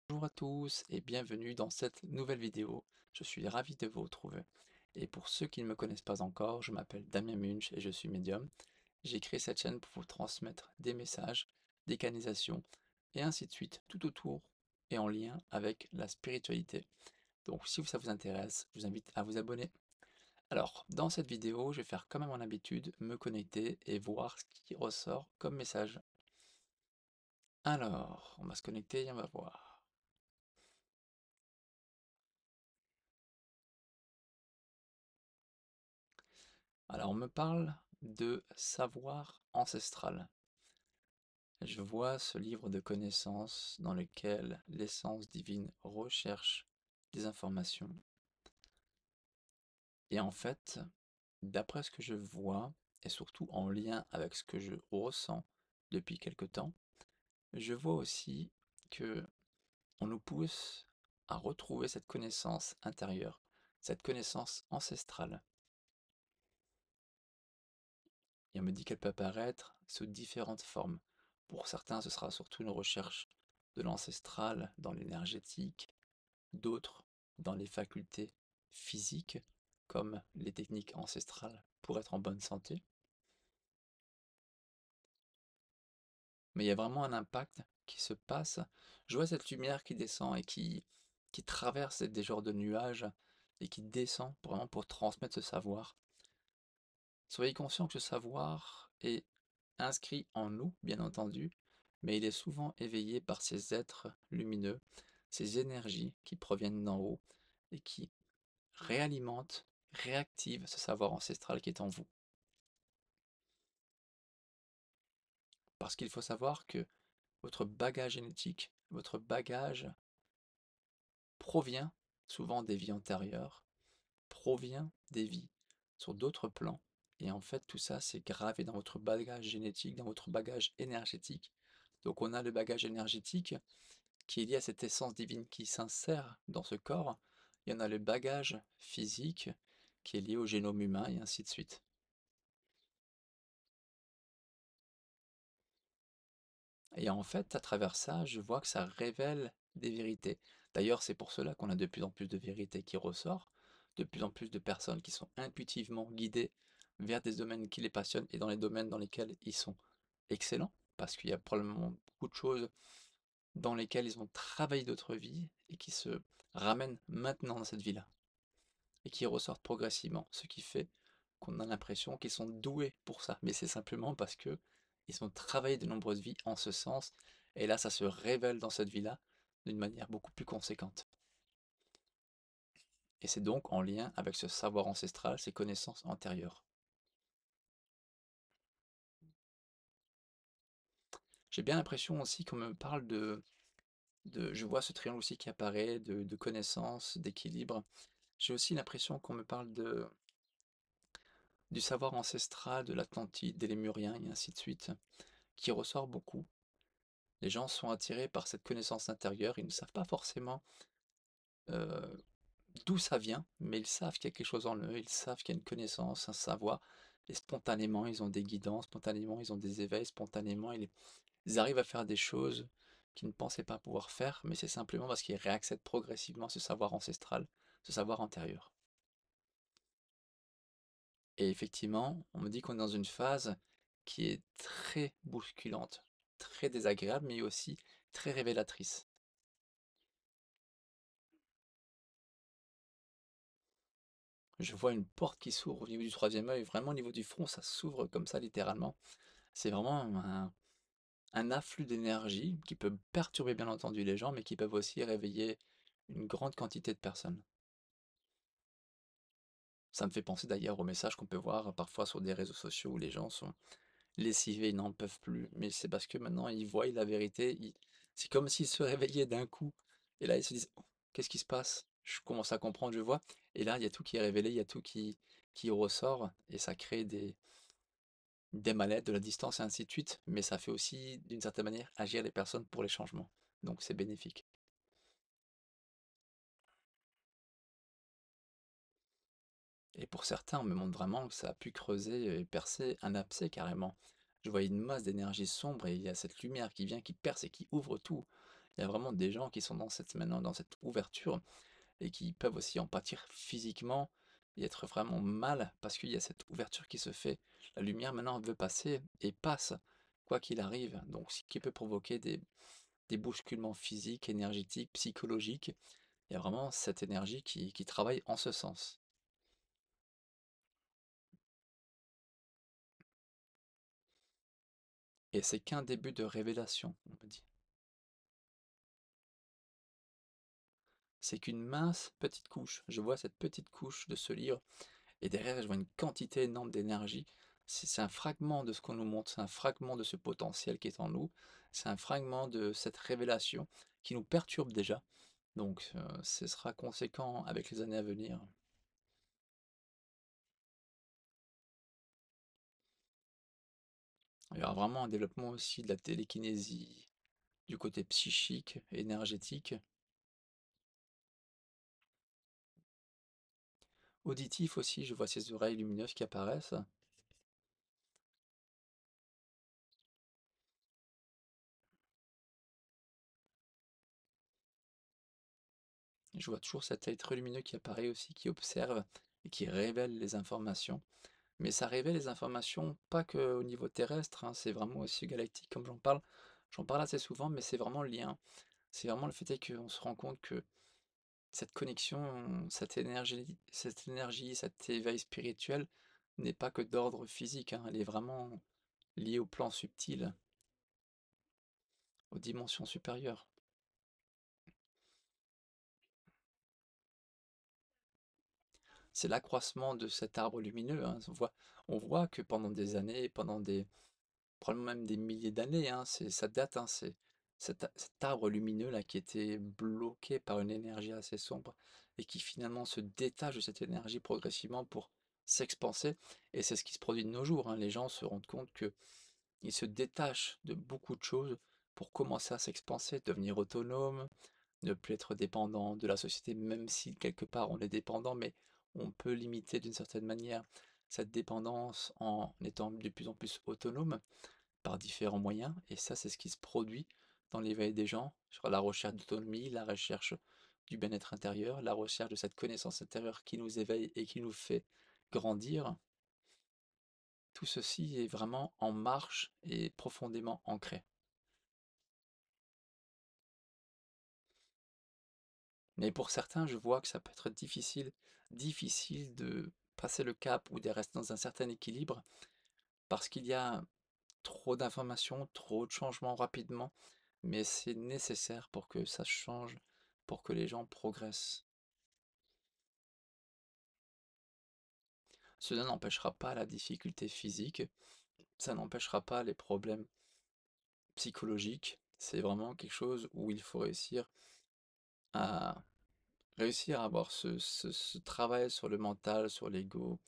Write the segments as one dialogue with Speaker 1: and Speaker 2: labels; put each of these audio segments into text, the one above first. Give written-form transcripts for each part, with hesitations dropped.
Speaker 1: Bonjour à tous et bienvenue dans cette nouvelle vidéo. Je suis ravi de vous retrouver. Et pour ceux qui ne me connaissent pas encore, je m'appelle Damien Munch et je suis médium. J'ai créé cette chaîne pour vous transmettre des messages, des canalisations et ainsi de suite, tout autour et en lien avec la spiritualité. Donc si ça vous intéresse, je vous invite à vous abonner. Alors, dans cette vidéo, je vais faire comme à mon habitude, me connecter et voir ce qui ressort comme message. Alors, on va se connecter et on va voir. Alors, on me parle de savoir ancestral. Je vois ce livre de connaissances dans lequel l'essence divine recherche des informations. Et en fait, d'après ce que je vois, et surtout en lien avec ce que je ressens depuis quelque temps, je vois aussi que on nous pousse à retrouver cette connaissance intérieure, cette connaissance ancestrale. Et on me dit qu'elle peut apparaître sous différentes formes. Pour certains, ce sera surtout une recherche de l'ancestral dans l'énergétique, d'autres dans les facultés physiques, comme les techniques ancestrales pour être en bonne santé. Mais il y a vraiment un impact qui se passe. Je vois cette lumière qui descend et qui traverse des genres de nuages et qui descend vraiment pour transmettre ce savoir. Soyez conscient que ce savoir est inscrit en nous, bien entendu, mais il est souvent éveillé par ces êtres lumineux, ces énergies qui proviennent d'en haut et qui réalimentent, réactivent ce savoir ancestral qui est en vous. Parce qu'il faut savoir que votre bagage génétique, votre bagage provient souvent des vies antérieures, provient des vies sur d'autres plans, et en fait tout ça c'est gravé dans votre bagage génétique, dans votre bagage énergétique. Donc on a le bagage énergétique qui est lié à cette essence divine qui s'insère dans ce corps. Il y en a le bagage physique qui est lié au génome humain et ainsi de suite. Et en fait, à travers ça, je vois que ça révèle des vérités. D'ailleurs, c'est pour cela qu'on a de plus en plus de vérités qui ressortent, de plus en plus de personnes qui sont intuitivement guidées vers des domaines qui les passionnent et dans les domaines dans lesquels ils sont excellents, parce qu'il y a probablement beaucoup de choses dans lesquelles ils ont travaillé d'autres vies et qui se ramènent maintenant dans cette vie-là et qui ressortent progressivement, ce qui fait qu'on a l'impression qu'ils sont doués pour ça. Mais c'est simplement parce que ils ont travaillé de nombreuses vies en ce sens, et là ça se révèle dans cette vie-là d'une manière beaucoup plus conséquente. Et c'est donc en lien avec ce savoir ancestral, ces connaissances antérieures. J'ai bien l'impression aussi qu'on me parle je vois ce triangle aussi qui apparaît, de connaissances, d'équilibre. J'ai aussi l'impression qu'on me parle du savoir ancestral de l'Atlantide, des Lémuriens et ainsi de suite, qui ressort beaucoup. Les gens sont attirés par cette connaissance intérieure, ils ne savent pas forcément euh, d'où ça vient, mais ils savent qu'il y a quelque chose en eux, ils savent qu'il y a une connaissance, un savoir, et spontanément ils ont des guidances, spontanément ils ont des éveils, spontanément ils arrivent à faire des choses qu'ils ne pensaient pas pouvoir faire, mais c'est simplement parce qu'ils réaccèdent progressivement à ce savoir ancestral, ce savoir antérieur. Et effectivement, on me dit qu'on est dans une phase qui est très bousculante, très désagréable, mais aussi très révélatrice. Je vois une porte qui s'ouvre au niveau du troisième œil, vraiment au niveau du front, ça s'ouvre comme ça littéralement. C'est vraiment un afflux d'énergie qui peut perturber bien entendu les gens, mais qui peuvent aussi réveiller une grande quantité de personnes. Ça me fait penser d'ailleurs aux messages qu'on peut voir parfois sur des réseaux sociaux où les gens sont lessivés, ils n'en peuvent plus. Mais c'est parce que maintenant ils voient la vérité, c'est comme s'ils se réveillaient d'un coup. Et là ils se disent, oh, qu'est-ce qui se passe? Je commence à comprendre, je vois. Et là il y a tout qui est révélé, il y a tout qui ressort, et ça crée des mal-être, de la distance et ainsi de suite. Mais ça fait aussi d'une certaine manière agir les personnes pour les changements. Donc c'est bénéfique. Et pour certains, on me montre vraiment que ça a pu creuser et percer un abcès carrément. Je voyais une masse d'énergie sombre et il y a cette lumière qui vient, qui perce et qui ouvre tout. Il y a vraiment des gens qui sont dans cette maintenant dans cette ouverture et qui peuvent aussi en pâtir physiquement et être vraiment mal parce qu'il y a cette ouverture qui se fait. La lumière maintenant veut passer et passe, quoi qu'il arrive. Donc ce qui peut provoquer des bousculements physiques, énergétiques, psychologiques. Il y a vraiment cette énergie qui travaille en ce sens. Et c'est qu'un début de révélation, on me dit. C'est qu'une mince petite couche. Je vois cette petite couche de ce livre et derrière, je vois une quantité énorme d'énergie. C'est un fragment de ce qu'on nous montre, c'est un fragment de ce potentiel qui est en nous, c'est un fragment de cette révélation qui nous perturbe déjà. Donc, ce sera conséquent avec les années à venir. Il y aura vraiment un développement aussi de la télékinésie, du côté psychique, énergétique. Auditif aussi, je vois ces oreilles lumineuses qui apparaissent. Je vois toujours cet être lumineux qui apparaît aussi, qui observe et qui révèle les informations. Mais ça révèle les informations pas qu'au niveau terrestre, hein, c'est vraiment aussi galactique comme j'en parle. J'en parle assez souvent, mais c'est vraiment le lien. C'est vraiment le fait est qu'on se rend compte que cette connexion, cette énergie, cet éveil spirituel n'est pas que d'ordre physique, hein, elle est vraiment liée au plan subtil, aux dimensions supérieures. C'est l'accroissement de cet arbre lumineux, hein. On voit que pendant des années, pendant des, probablement même des milliers d'années, hein, ça date, hein, c'est cet arbre lumineux là qui était bloqué par une énergie assez sombre et qui finalement se détache de cette énergie progressivement pour s'expanser. Et c'est ce qui se produit de nos jours, hein. Les gens se rendent compte que ils se détachent de beaucoup de choses pour commencer à s'expanser, devenir autonomes, ne plus être dépendant de la société, même si quelque part on est dépendant, mais on peut limiter d'une certaine manière cette dépendance en étant de plus en plus autonome par différents moyens. Et ça, c'est ce qui se produit dans l'éveil des gens, sur la recherche d'autonomie, la recherche du bien-être intérieur, la recherche de cette connaissance intérieure qui nous éveille et qui nous fait grandir. Tout ceci est vraiment en marche et profondément ancré. Mais pour certains, je vois que ça peut être difficile de passer le cap ou de rester dans un certain équilibre parce qu'il y a trop d'informations, trop de changements rapidement, mais c'est nécessaire pour que ça change, pour que les gens progressent. Cela n'empêchera pas la difficulté physique, ça n'empêchera pas les problèmes psychologiques. C'est vraiment quelque chose où il faut à réussir à avoir ce travail sur le mental, sur l'ego,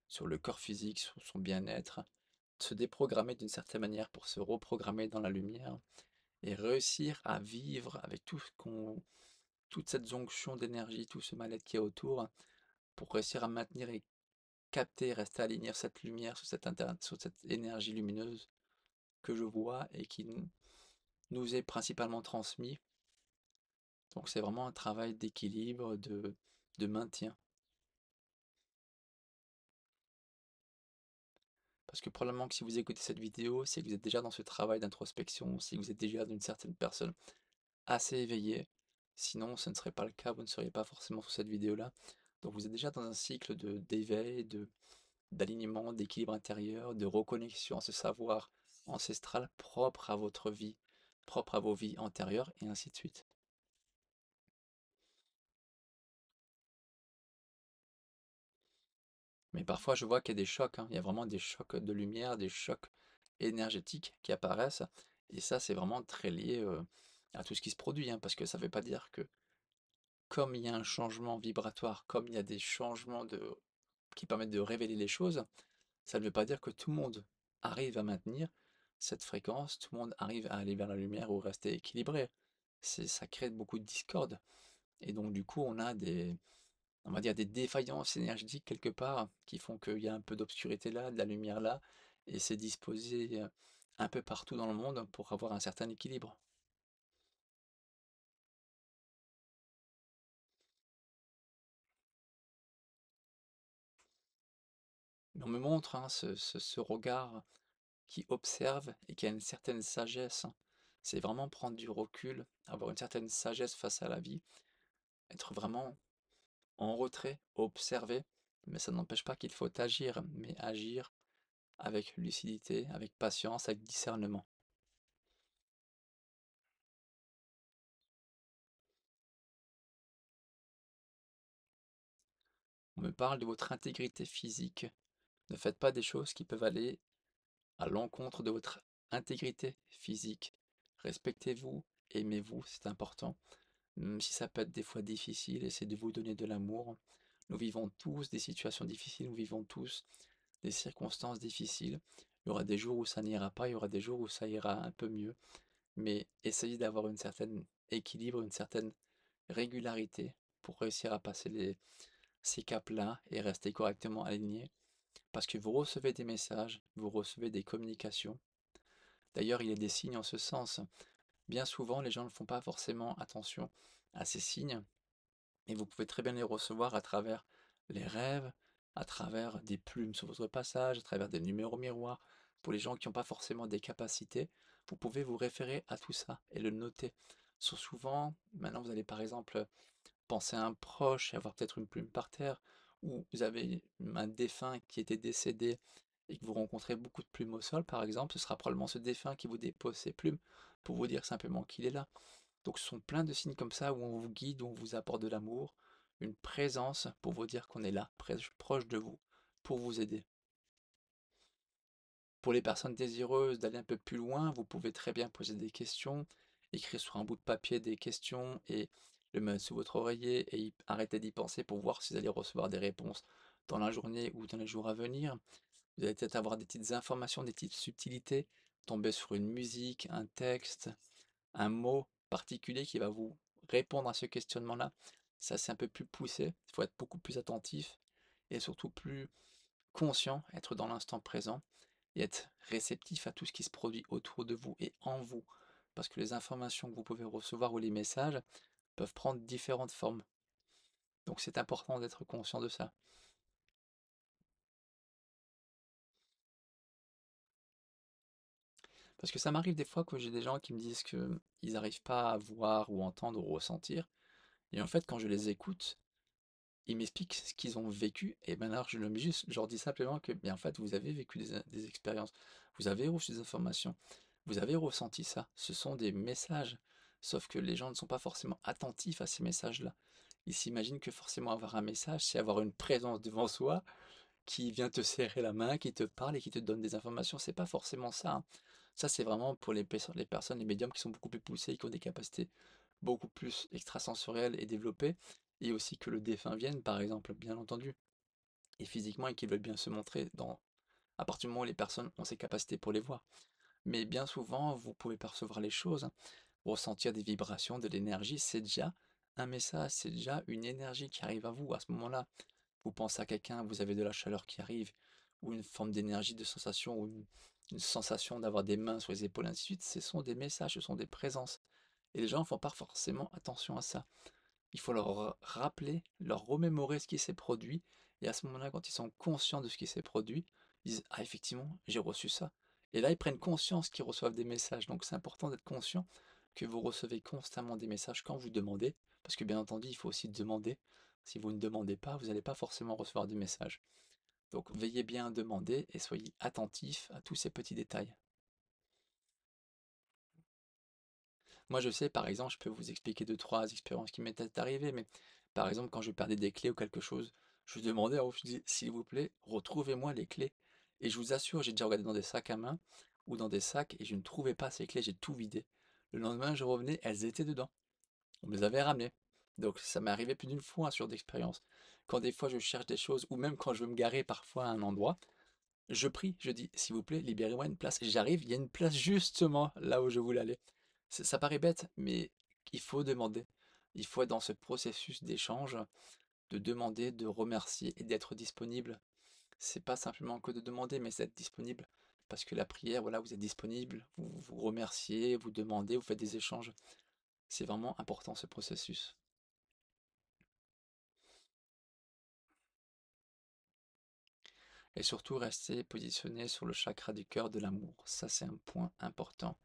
Speaker 1: sur le corps physique, sur son bien-être, se déprogrammer d'une certaine manière pour se reprogrammer dans la lumière et réussir à vivre avec toute cette jonction d'énergie, tout ce mal-être qui est autour, pour réussir à maintenir et capter, rester aligné sur cette lumière, sur cette énergie lumineuse que je vois et qui nous est principalement transmis. Donc c'est vraiment un travail d'équilibre, de maintien. Parce que probablement que si vous écoutez cette vidéo, c'est que vous êtes déjà dans ce travail d'introspection, si vous êtes déjà d'une certaine personne assez éveillée. Sinon, ce ne serait pas le cas, vous ne seriez pas forcément sur cette vidéo-là. Donc vous êtes déjà dans un cycle d'éveil, d'alignement, d'équilibre intérieur, de reconnexion à ce savoir ancestral propre à votre vie, propre à vos vies antérieures, et ainsi de suite. Mais parfois, je vois qu'il y a des chocs, hein. Il y a vraiment des chocs de lumière, des chocs énergétiques qui apparaissent. Et ça, c'est vraiment très lié à tout ce qui se produit, hein, parce que ça ne veut pas dire que comme il y a un changement vibratoire, comme il y a des changements qui permettent de révéler les choses, ça ne veut pas dire que tout le monde arrive à maintenir cette fréquence, tout le monde arrive à aller vers la lumière ou rester équilibré. Ça crée beaucoup de discorde. Et donc, du coup, on va dire des défaillances énergétiques quelque part qui font qu'il y a un peu d'obscurité là, de la lumière là, et c'est disposé un peu partout dans le monde pour avoir un certain équilibre. Mais on me montre hein, ce regard qui observe et qui a une certaine sagesse, hein. C'est vraiment prendre du recul, avoir une certaine sagesse face à la vie, être vraiment en retrait, observer, mais ça n'empêche pas qu'il faut agir, mais agir avec lucidité, avec patience, avec discernement. On me parle de votre intégrité physique. Ne faites pas des choses qui peuvent aller à l'encontre de votre intégrité physique. Respectez-vous, aimez-vous, c'est important. Même si ça peut être des fois difficile, essayez de vous donner de l'amour. Nous vivons tous des situations difficiles, nous vivons tous des circonstances difficiles. Il y aura des jours où ça n'ira pas, il y aura des jours où ça ira un peu mieux. Mais essayez d'avoir une certaine équilibre, une certaine régularité pour réussir à passer ces caps-là et rester correctement aligné. Parce que vous recevez des messages, vous recevez des communications. D'ailleurs, il y a des signes en ce sens. Bien souvent, les gens ne font pas forcément attention à ces signes, et vous pouvez très bien les recevoir à travers les rêves, à travers des plumes sur votre passage, à travers des numéros miroirs. Pour les gens qui n'ont pas forcément des capacités, vous pouvez vous référer à tout ça et le noter. Souvent, maintenant vous allez par exemple penser à un proche et avoir peut-être une plume par terre, ou vous avez un défunt qui était décédé et que vous rencontrez beaucoup de plumes au sol, par exemple, ce sera probablement ce défunt qui vous dépose ses plumes pour vous dire simplement qu'il est là. Donc ce sont plein de signes comme ça où on vous guide, où on vous apporte de l'amour, une présence pour vous dire qu'on est là, proche de vous, pour vous aider. Pour les personnes désireuses d'aller un peu plus loin, vous pouvez très bien poser des questions, écrire sur un bout de papier des questions et le mettre sous votre oreiller et arrêter d'y penser pour voir si vous allez recevoir des réponses dans la journée ou dans les jours à venir. Vous allez peut-être avoir des petites informations, des petites subtilités, tomber sur une musique, un texte, un mot particulier qui va vous répondre à ce questionnement-là. Ça, c'est un peu plus poussé, il faut être beaucoup plus attentif et surtout plus conscient, être dans l'instant présent et être réceptif à tout ce qui se produit autour de vous et en vous. Parce que les informations que vous pouvez recevoir ou les messages peuvent prendre différentes formes. Donc c'est important d'être conscient de ça. Parce que ça m'arrive des fois que j'ai des gens qui me disent qu'ils n'arrivent pas à voir ou entendre ou ressentir. Et en fait, quand je les écoute, ils m'expliquent ce qu'ils ont vécu. Et ben alors, je leur dis simplement que, bien en fait, vous avez vécu des expériences, vous avez reçu des informations, vous avez ressenti ça. Ce sont des messages. Sauf que les gens ne sont pas forcément attentifs à ces messages-là. Ils s'imaginent que forcément avoir un message, c'est avoir une présence devant soi qui vient te serrer la main, qui te parle et qui te donne des informations. C'est pas forcément ça, hein. Ça, c'est vraiment pour les personnes, les médiums qui sont beaucoup plus poussés, qui ont des capacités beaucoup plus extrasensorielles et développées, et aussi que le défunt vienne, par exemple, bien entendu, et physiquement, et qu'ils veulent bien se montrer à partir du moment où les personnes ont ces capacités pour les voir. Mais bien souvent, vous pouvez percevoir les choses, hein, ressentir des vibrations, de l'énergie, c'est déjà un message, c'est déjà une énergie qui arrive à vous à ce moment-là. Vous pensez à quelqu'un, vous avez de la chaleur qui arrive, ou une forme d'énergie, de sensation, ou une sensation d'avoir des mains sur les épaules, ainsi de suite. Ce sont des messages, ce sont des présences. Et les gens ne font pas forcément attention à ça. Il faut leur rappeler, leur remémorer ce qui s'est produit. Et à ce moment-là, quand ils sont conscients de ce qui s'est produit, ils disent: ah, effectivement, j'ai reçu ça. Et là, ils prennent conscience qu'ils reçoivent des messages. Donc, c'est important d'être conscient que vous recevez constamment des messages quand vous demandez. Parce que, bien entendu, il faut aussi demander. Si vous ne demandez pas, vous n'allez pas forcément recevoir des messages. Donc, veillez bien à demander et soyez attentifs à tous ces petits détails. Moi, je sais, par exemple, je peux vous expliquer deux, trois expériences qui m'étaient arrivées, mais par exemple, quand je perdais des clés ou quelque chose, je demandais, je dis, s'il vous plaît, retrouvez-moi les clés. Et je vous assure, j'ai déjà regardé dans des sacs à main ou dans des sacs et je ne trouvais pas ces clés, j'ai tout vidé. Le lendemain, je revenais, elles étaient dedans. On me les avait ramenées. Donc, ça m'est arrivé plus d'une fois hein, sur d'expérience. Quand des fois je cherche des choses, ou même quand je veux me garer parfois à un endroit, je prie, je dis, s'il vous plaît, libérez-moi une place. J'arrive, il y a une place justement là où je voulais aller. Ça paraît bête, mais il faut demander. Il faut être dans ce processus d'échange, de demander, de remercier et d'être disponible. C'est pas simplement que de demander, mais c'est être disponible. Parce que la prière, voilà, vous êtes disponible, vous remerciez, vous demandez, vous faites des échanges. C'est vraiment important ce processus. Et surtout, restez positionné sur le chakra du cœur de l'amour. Ça, c'est un point important.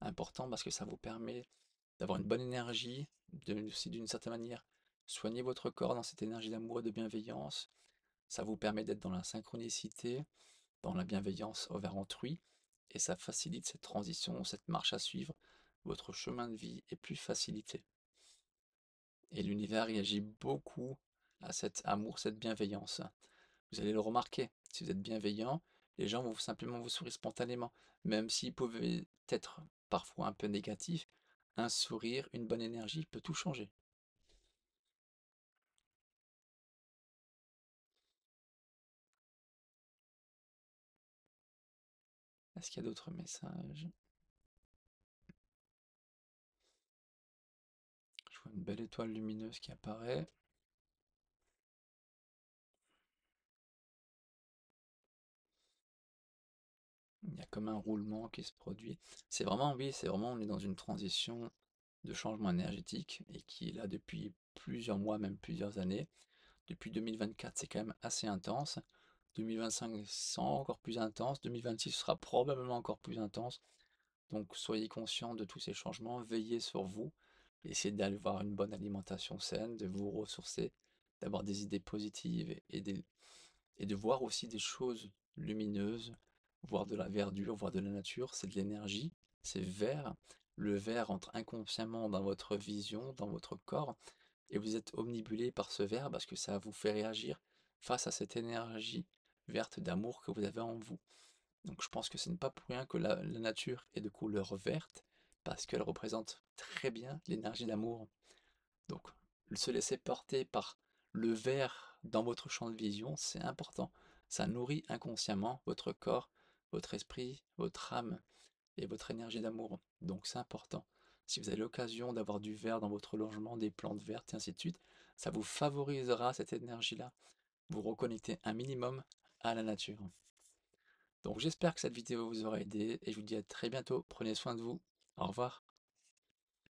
Speaker 1: Important parce que ça vous permet d'avoir une bonne énergie, aussi d'une certaine manière, soigner votre corps dans cette énergie d'amour et de bienveillance. Ça vous permet d'être dans la synchronicité, dans la bienveillance envers autrui, et ça facilite cette transition, cette marche à suivre. Votre chemin de vie est plus facilité. Et l'univers réagit beaucoup à cet amour, cette bienveillance. Vous allez le remarquer, si vous êtes bienveillant, les gens vont simplement vous sourire spontanément, même s'ils peuvent être parfois un peu négatifs, un sourire, une bonne énergie peut tout changer. Est-ce qu'il y a d'autres messages? Je vois une belle étoile lumineuse qui apparaît. Il y a comme un roulement qui se produit. C'est vraiment, oui, c'est vraiment, on est dans une transition de changement énergétique et qui est là depuis plusieurs mois, même plusieurs années. Depuis 2024, c'est quand même assez intense. 2025 sera encore plus intense. 2026 sera probablement encore plus intense. Donc soyez conscients de tous ces changements. Veillez sur vous. Essayez d'avoir une bonne alimentation saine, de vous ressourcer, d'avoir des idées positives et de voir aussi des choses lumineuses, voir de la verdure, voir de la nature. C'est de l'énergie, c'est vert. Le vert entre inconsciemment dans votre vision, dans votre corps, et vous êtes omnibulé par ce vert parce que ça vous fait réagir face à cette énergie verte d'amour que vous avez en vous. Donc je pense que ce n'est pas pour rien que la nature est de couleur verte, parce qu'elle représente très bien l'énergie d'amour. Donc se laisser porter par le vert dans votre champ de vision, c'est important. Ça nourrit inconsciemment votre corps, votre esprit, votre âme et votre énergie d'amour. Donc c'est important. Si vous avez l'occasion d'avoir du vert dans votre logement, des plantes vertes et ainsi de suite, ça vous favorisera cette énergie-là. Vous reconnectez un minimum à la nature. Donc j'espère que cette vidéo vous aura aidé et je vous dis à très bientôt. Prenez soin de vous. Au revoir.